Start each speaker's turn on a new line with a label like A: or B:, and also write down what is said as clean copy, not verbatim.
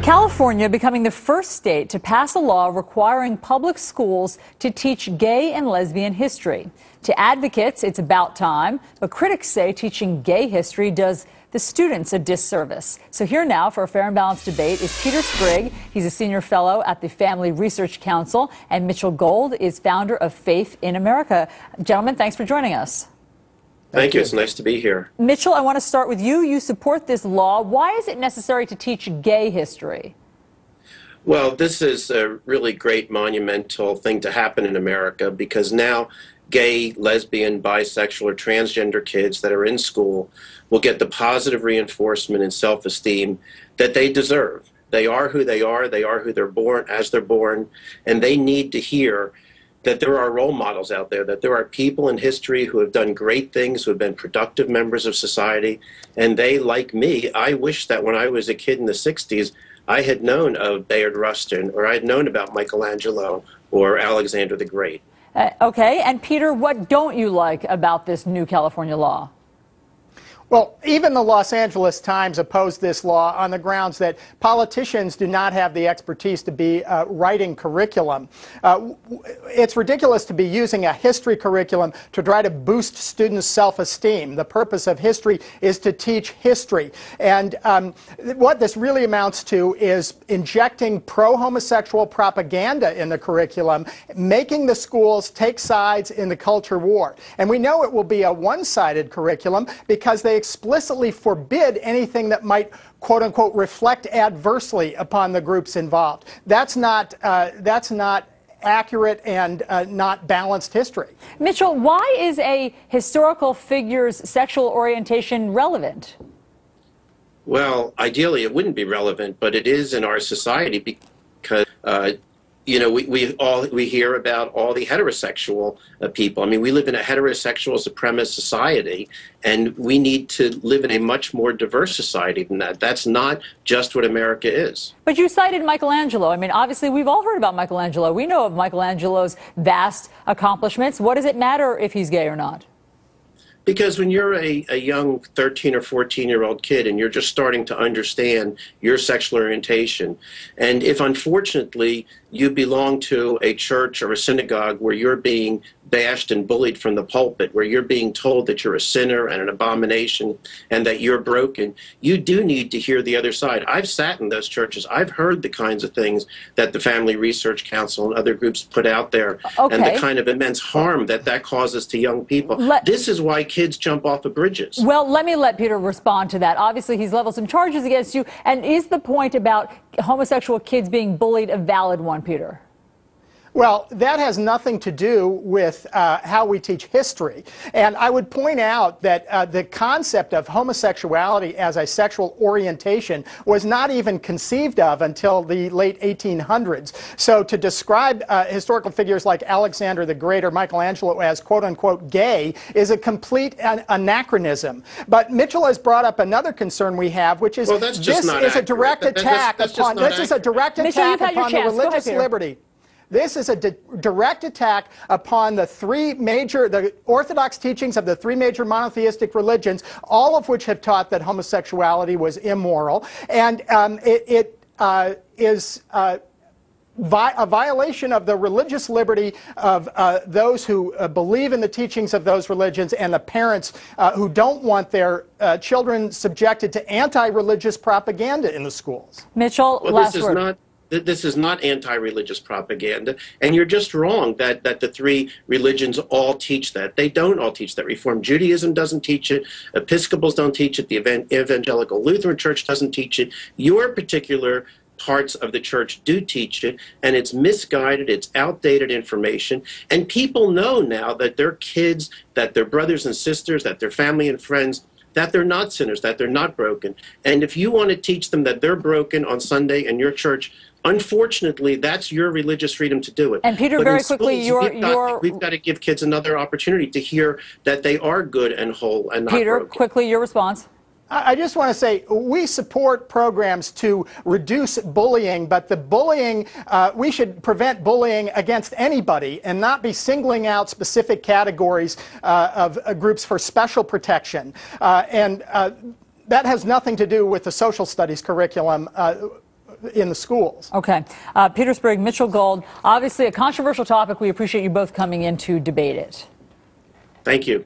A: California becoming the first state to pass a law requiring public schools to teach gay and lesbian history. To advocates, it's about time, but critics say teaching gay history does the students a disservice. So here now for a fair and balanced debate is Peter Sprigg. He's a senior fellow at the Family Research Council, and Mitchell Gold is founder of Faith in America. Gentlemen, thanks for joining us.
B: Thank you. It's nice to be here.
A: Mitchell, I want to start with you. You support this law. Why is it necessary to teach gay history?
B: Well, this is a really great monumental thing to happen in America because now gay, lesbian, bisexual, or transgender kids that are in school will get the positive reinforcement and self-esteem that they deserve. They are who they are who they're born as they're born, and they need to hear that there are role models out there, that there are people in history who have done great things, who have been productive members of society, and they, like me, I wish that when I was a kid in the 60s, I had known of Bayard Rustin, or I had known about Michelangelo, or Alexander the Great.
A: Okay, and Peter, what don't you like about this new California law?
C: Well, even the Los Angeles Times opposed this law on the grounds that politicians do not have the expertise to be writing curriculum. It's ridiculous to be using a history curriculum to try to boost students' self-esteem. The purpose of history is to teach history. And what this really amounts to is injecting pro-homosexual propaganda in the curriculum, making the schools take sides in the culture war. And we know it will be a one-sided curriculum because they explicitly forbid anything that might, quote unquote, reflect adversely upon the groups involved. That's not accurate and not balanced history.
A: Mitchell, why is a historical figure's sexual orientation relevant?
B: Well, ideally it wouldn't be relevant, but it is in our society because you know, we hear about all the heterosexual people. I mean, we live in a heterosexual supremacist society, and we need to live in a much more diverse society than that. That's not just what America is.
A: But you cited Michelangelo. I mean, obviously, we've all heard about Michelangelo. We know of Michelangelo's vast accomplishments. What does it matter if he's gay or not?
B: Because when you're a young 13 or 14-year-old kid and you're just starting to understand your sexual orientation, and if unfortunately you belong to a church or a synagogue where you're being bashed and bullied from the pulpit, where you're being told that you're a sinner and an abomination and that you're broken, you do need to hear the other side. I've sat in those churches. I've heard the kinds of things that the Family Research Council and other groups put out there, and the kind of immense harm that that causes to young people. This is why kids jump off of bridges.
A: Well, let me let Peter respond to that. Obviously, he's leveled some charges against you. And is the point about homosexual kids being bullied a valid one, Peter?
C: Well, that has nothing to do with how we teach history. And I would point out that the concept of homosexuality as a sexual orientation was not even conceived of until the late 1800s. So to describe historical figures like Alexander the Great or Michelangelo as quote-unquote gay is a complete anachronism. But Mitchell has brought up another concern we have, which is this is a direct attack upon the religious liberty. This is a direct attack upon the orthodox teachings of the three major monotheistic religions, all of which have taught that homosexuality was immoral. And it is a violation of the religious liberty of those who believe in the teachings of those religions and the parents who don't want their children subjected to anti-religious propaganda in the schools.
A: Mitchell, last word.
B: This is not anti-religious propaganda, and you're just wrong that the three religions all teach that. They don't all teach that. Reformed Judaism doesn't teach it. Episcopals don't teach it. The Evangelical Lutheran Church doesn't teach it. Your particular parts of the church do teach it, and it's misguided, it's outdated information, and people know now that their kids, that their brothers and sisters, that their family and friends, that they're not sinners, that they're not broken. And if you want to teach them that they're broken on Sunday in your church, unfortunately, that's your religious freedom to do it.
A: And Peter, very quickly,
B: we've got to give kids another opportunity to hear that they are good and whole and not
A: Peter,
B: broken.
A: quickly, your response.
C: I just want to say we support programs to reduce bullying, but the bullying, we should prevent bullying against anybody and not be singling out specific categories of groups for special protection. And that has nothing to do with the social studies curriculum. in the schools.
A: Okay. Peter Sprigg, Mitchell Gold, obviously a controversial topic. We appreciate you both coming in to debate it.
B: Thank you.